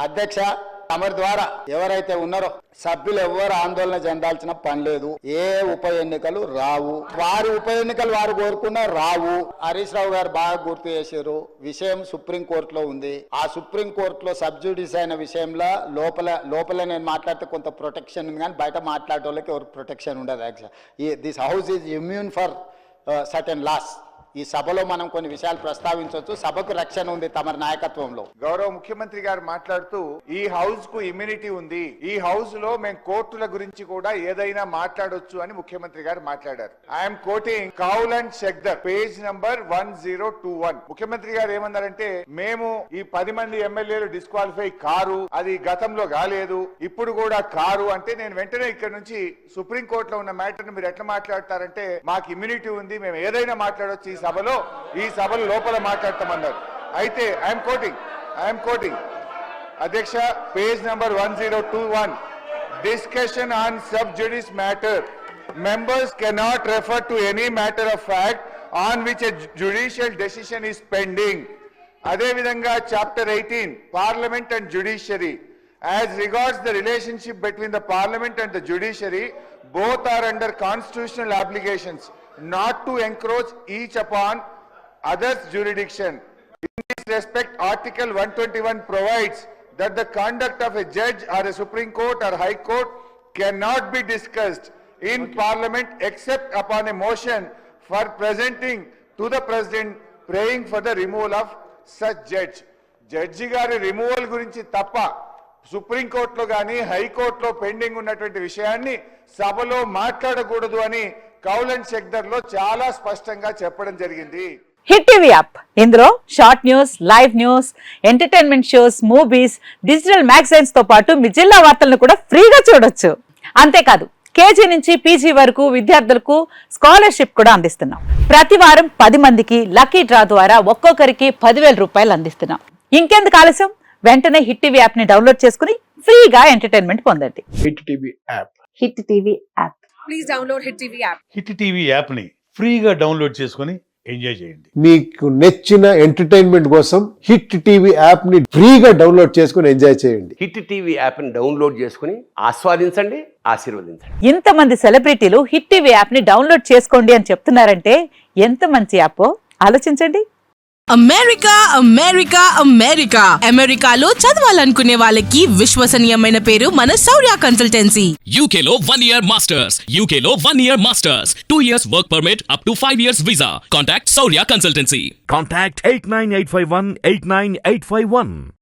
అధ్యక్ష, తమరి ద్వారా ఎవరైతే ఉన్నారో సభ్యులు ఎవరు ఆందోళన చెందాల్సిన పని లేదు. ఏ ఉప ఎన్నికలు రావు, వారి ఉప ఎన్నికలు వారు కోరుకున్నా రావు. హరీష్ రావు గారు బాగా గుర్తు చేశారు. విషయం సుప్రీంకోర్టులో ఉంది. ఆ సుప్రీంకోర్టులో సబ్జుడిస్ అయిన విషయంలో లోపల నేను మాట్లాడితే కొంత ప్రొటెక్షన్ ఉంది, కానీ బయట మాట్లాడే వాళ్ళకి ఎవరు ప్రొటెక్షన్ ఉండదు. Actual this house is immune for certain laws. ఈ సభలో మనం కొన్ని విషయాలు ప్రస్తావించవచ్చు. సభకు రక్షణ ఉంది తమరి నాయకత్వంలో. గౌరవ ముఖ్యమంత్రి గారు మాట్లాడుతూ ఈ హౌస్ కు ఇమ్యూనిటీ ఉంది, ఈ హౌస్ లో మేము కోర్టుల గురించి కూడా ఏదైనా మాట్లాడొచ్చు అని ముఖ్యమంత్రి గారు మాట్లాడారు. I'm quoting Kaul and Shakdher page number 1021. ముఖ్యమంత్రి గారు ఏమన్నారంటే, మేము ఈ 10 మంది ఎమ్మెల్యేలు డిస్క్వాలిఫై కారు, అది గతంలో కాలేదు, ఇప్పుడు కూడా కారు అంటే నేను వెంటనే ఇక్కడ నుంచి సుప్రీం కోర్టులో ఉన్న మ్యాటర్ ను మీరు ఎట్లా మాట్లాడతారంటే, మాకు ఇమ్యూనిటీ ఉంది, మేము ఏదైనా మాట్లాడొచ్చు ఈ సభలో లోపల మాట్లాడతామన్నారు. అయితే ఐఎమ్ కోటింగ్ అధ్యక్ష, page number 1021, discussion on sub జుడిస్ matter, members cannot refer to any matter of fact on which a judicial decision is pending. అదేవిధంగా chapter 18 parliament and judiciary, as regards the relationship between the parliament and the judiciary, both are under constitutional obligations not to encroach each upon others' jurisdiction. In this respect, Article 121 provides that the conduct of a judge or a Supreme Court or High Court cannot be discussed in Parliament except upon a motion for presenting to the President praying for the removal of such judge. Judge గారి removal గురించి తప్ప సుప్రీంకోర్టులో కానీ హైకోర్టులో pending ఉన్నటువంటి విషయాన్ని సభలో మాట్లాడకూడదు అని కౌల్ అండ్ షెక్దర్ లో చాలా స్పష్టంగా చెప్పడం జరిగింది. హిట్ టీవీ యాప్, ఇందులో short news, live news, entertainment shows, movies, digital magazines తో పాటు మీ జిల్లా వార్తలను కూడా ఫ్రీగా చూడొచ్చు. అంతేకాదు కేజీ నుంచి పీజీ వరకు విద్యార్థులకు స్కాలర్షిప్ కూడా అందిస్తున్నాం. ప్రతి వారం 10 మందికి లక్కీ డ్రా ద్వారా ఒక్కొక్కరికి 10,000 రూపాయలు అందిస్తున్నాం. ఇంకెందుకు ఆలస్యం, వెంటనే హిట్ టీవీ యాప్ ని డౌన్లోడ్ చేసుకుని ఫ్రీగా ఎంటర్టైన్మెంట్ పొందండి. Hit TV app, hit TV app, please download hit TV app. Hit TV app ని ఫ్రీగా డౌన్లోడ్ చేసుకుని ఎంజాయ్ చేయండి. మీకు నచ్చిన ఎంటర్టైన్మెంట్ కోసం హిట్ టీవీ యాప్ ని ఫ్రీగా డౌన్లోడ్ చేసుకుని ఎంజాయ్ చేయండి. హిట్ టీవీ యాప్ ని డౌన్లోడ్ చేసుకుని ఆస్వాదించండి, ఆశీర్వదించండి. ఇంతమంది సెలబ్రిటీలు హిట్ టీవీ యాప్ ని డౌన్లోడ్ చేసుకోండి అని చెప్తున్నారంటే ఎంత మంచి యాప్ ఆలోచించండి. అమెరికాలో చదవాలనుకునే వాళ్ళకి విశ్వసనీయమైన పేరు మన శౌర్య కన్సల్టెన్సీ. UK లో 1 year masters, UK లో 1 year masters, 2 years work permit up to 5 years visa. Contact Saurya Consultancy. Contact 89851 89851.